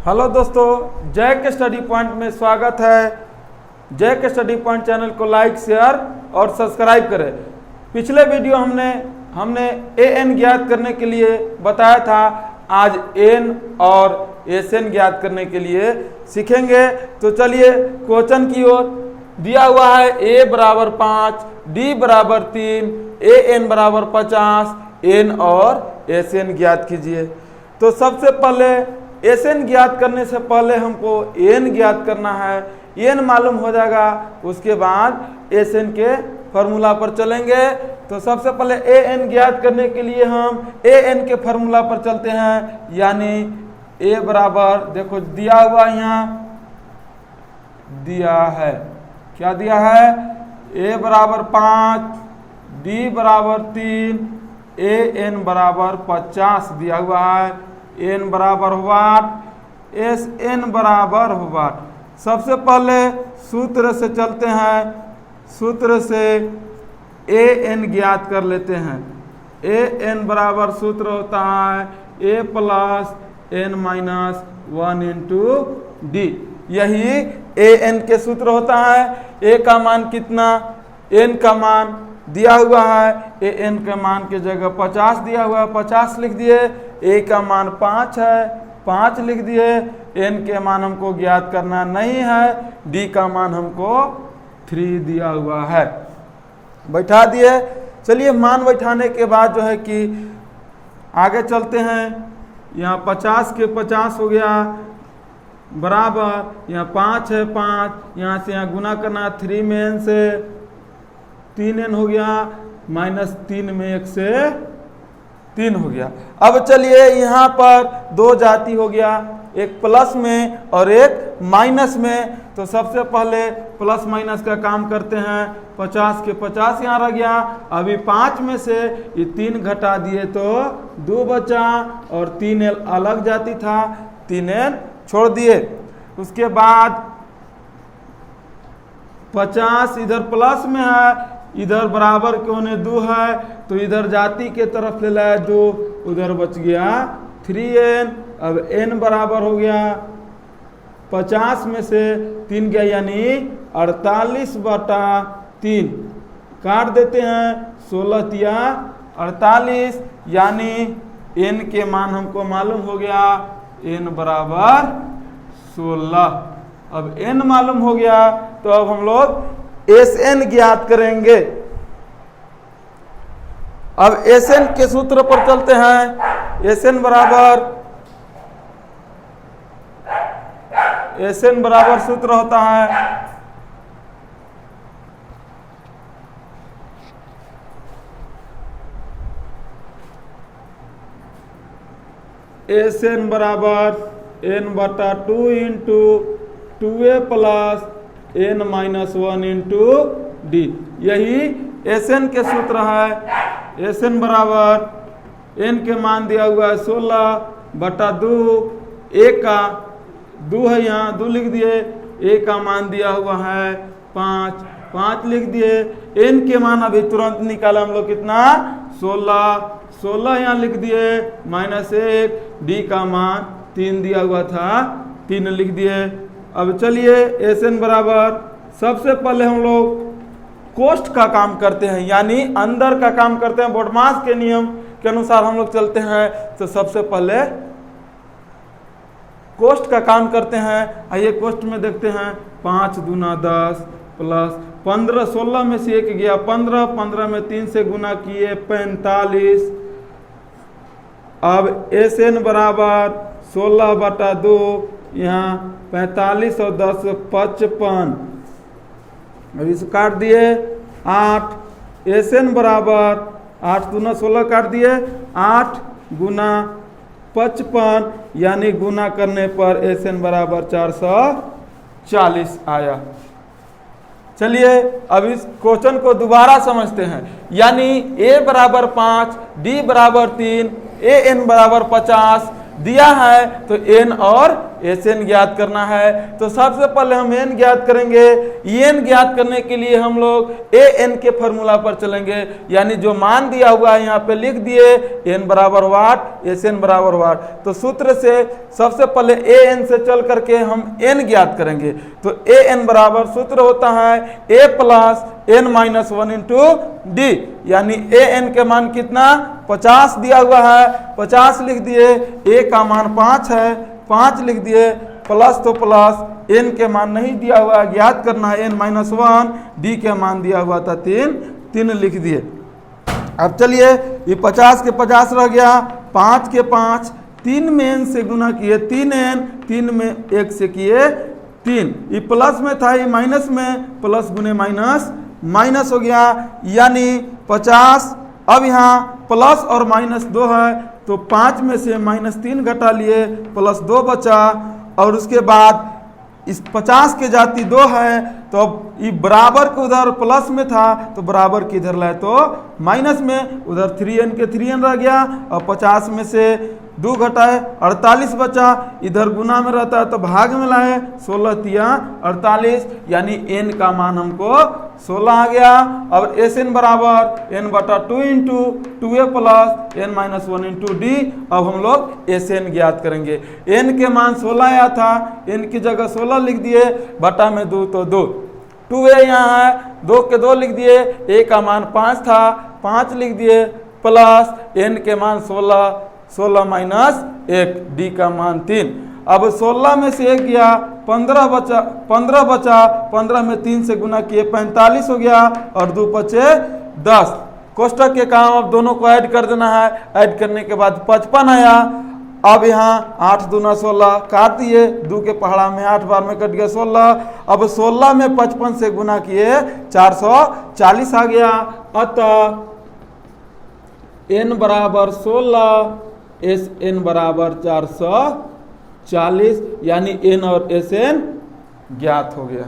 Hello दोस्तों, जय के स्टडी पॉइंट में स्वागत है। जय के स्टडी पॉइंट चैनल को लाइक, शेयर और सब्सक्राइब करें। पिछले वीडियो हमने an ज्ञात करने के लिए बताया था। आज n और Sn ज्ञात करने के लिए सीखेंगे। तो चलिए क्वेश्चन की ओर। दिया हुआ है a बराबर 5, d बराबर 3, an बराबर 50, n और Sn ज्ञात कीजिए। तो सबसे पहले Sn ज्ञात करने से पहले हमको n ज्ञात करना है। n मालूम हो जाएगा, उसके बाद Sn के फॉर्मूला पर चलेंगे। तो सबसे पहले an ज्ञात करने के लिए हम an के फॉर्मूला पर चलते हैं। यानी a बराबर, देखो दिया हुआ यहाँ दिया है, क्या दिया है, a बराबर 5, d बराबर 3, an बराबर 50 दिया हुआ है। n बराबर वाट, Sn बराबर वाट। सबसे पहले सूत्र से चलते हैं। सूत्र से an ज्ञात कर लेते हैं। an बराबर सूत्र होता है a plus n minus 1 into D. यही an के सूत्र होता है। a का मान कितना, n का मान दिया हुआ है, an के मान के जगह 50 दिया हुआ है, 50 लिख दिए। a का मान 5 है, 5 लिख दिए। n के मान हमको ज्ञात करना नहीं है, d का मान हमको 3 दिया हुआ है। बैठा दिए। चलिए मान बैठाने के बाद जो है कि आगे चलते हैं। यहाँ 50 के 50 हो गया बराबर, यहाँ 5 है 5, यहाँ से यहाँ गुना करना 3 में n से 3n हो गया, माइनस 3 में 1 से 3 हो गया। अब चलिए यहाँ पर दो जाति हो गया, एक प्लस में और एक माइनस में। तो सबसे पहले प्लस माइनस का काम करते हैं। 50 के 50 यहाँ रह गया। अभी 5 में से ये 3 घटा दिए तो 2 बचा, और 3n अलग जाति था, 3n छोड़ दिए। उसके बाद 50 इधर प्लस में है, इधर बराबर के होने 2 है, तो इधर जाति के तरफ ले लाया 2, उधर बच गया 3n। अब n बराबर हो गया 50 में से 3 गया, यानी 48/3। काट देते हैं, 16 तिया 48, यानी n के मान हमको मालूम हो गया, n बराबर 16। अब n मालूम हो गया तो अब हम लोग Sn ज्ञात करेंगे। अब Sn के सूत्र पर चलते हैं। Sn बराबर सूत्र होता है Sn बराबर n/2 into 2a plus n minus 1 into D. यही Sn के सूत्र है। Sn बराबर n के मान दिया हुआ है 16/2, a का 2 है, यहाँ 2 लिख दिए। a का मान दिया हुआ है 5, 5 लिख दिए। n के मान अभी तुरंत निकाला हम लोग, कितना, 16 यहाँ लिख दिए, माइनस 1, d का मान 3 दिया हुआ था, 3 लिख दिए। अब चलिए Sn बराबर, सबसे पहले हम लोग कोष्ठ का काम करते हैं, यानी अंदर का काम करते हैं। बोडमास के नियम के अनुसार हम लोग चलते हैं। तो सबसे पहले कोष्ठ का काम करते हैं। आइए कोष्ठ में देखते हैं। 5 दूना 10 प्लस 15, 16 में से 1 गया 15, 15 में 3 से गुना किए 45। अब Sn बराबर 16/2, यहाँ 45 और 10 55। अब इसे काट दिए 8। Sn बराबर 8 दूना 16 काट दिए, 8 गुना 55, यानी गुना करने पर Sn बराबर 440 आया। चलिए अब इस क्वेश्चन को दोबारा समझते हैं। यानी a बराबर 5, d बराबर 3, an बराबर 50, दिया है तो n और Sn ज्ञात करना है। तो सबसे पहले हम n ज्ञात करेंगे। n ज्ञात करने के लिए हम लोग an के फॉर्मूला पर चलेंगे, यानी जो मान दिया हुआ है यहाँ पे लिख दिए, n बराबर वाट, Sn बराबर वाट। तो सूत्र से सबसे पहले an से चल करके हम n ज्ञात करेंगे। तो an बराबर सूत्र होता है a plus n minus 1 into D, यानी an के मान कितना 50 दिया हुआ है, 50 लिख दिए, a का मान 5 है, 5 लिख दिए, प्लस तो प्लस, n के मान नहीं दिया हुआ, ज्ञात करना है n माइनस 1, डी के मान दिया हुआ था 3, 3 लिख दिए। अब चलिए ये 50 के 50 रह गया, 5 के 5, 3 में n से गुना किए 3n, 3 में 1 से किए 3, ये प्लस में था, ये माइनस में, प्लस गुने माइनस, माइनस हो गया, यानी 50। अब यहाँ प्लस और माइनस 2 है, तो 5 में से माइनस 3 घटा लिए, प्लस 2 बचा, और उसके बाद इस 50 के जाति 2 है, तो अब ये बराबर को उधर प्लस में था तो बराबर के इधर लाए तो माइनस में, उधर 3n के 3n रह गया, और 50 में से 2 घटाए 48 बचा, इधर गुना में रहता है तो भाग में लाए, 16 तिया 48, यानी n का मान हमको 16 आ गया। अब Sn बराबर n बटा 2 into 2a plus n minus 1 into D. अब हम लोग Sn ज्ञात करेंगे। n के मान 16 आया था, n की जगह 16 लिख दिए, बटा में 2 तो 2, 2a यहाँ है, 2 के 2 लिख दिए, a का मान 5 था, 5 लिख दिए, प्लस n के मान 16, 16 माइनस 1, डी का मान 3। अब 16 में से 1 गया, 15 बचा, 15 में 3 से गुना किए 45 हो गया, और 2 बचे 10। कोष्टक के काम अब दोनों को ऐड कर देना है, ऐड करने के बाद 55 आया। अब यहाँ 8 दूना 16 काट दिए, 2 के पहाड़ा में 8 बार में कट गया 16। अब 16 में 55 से गुना किए 440 आ गया। अतः n बराबर 16, Sn बराबर 440, यानी n और Sn ज्ञात हो गया।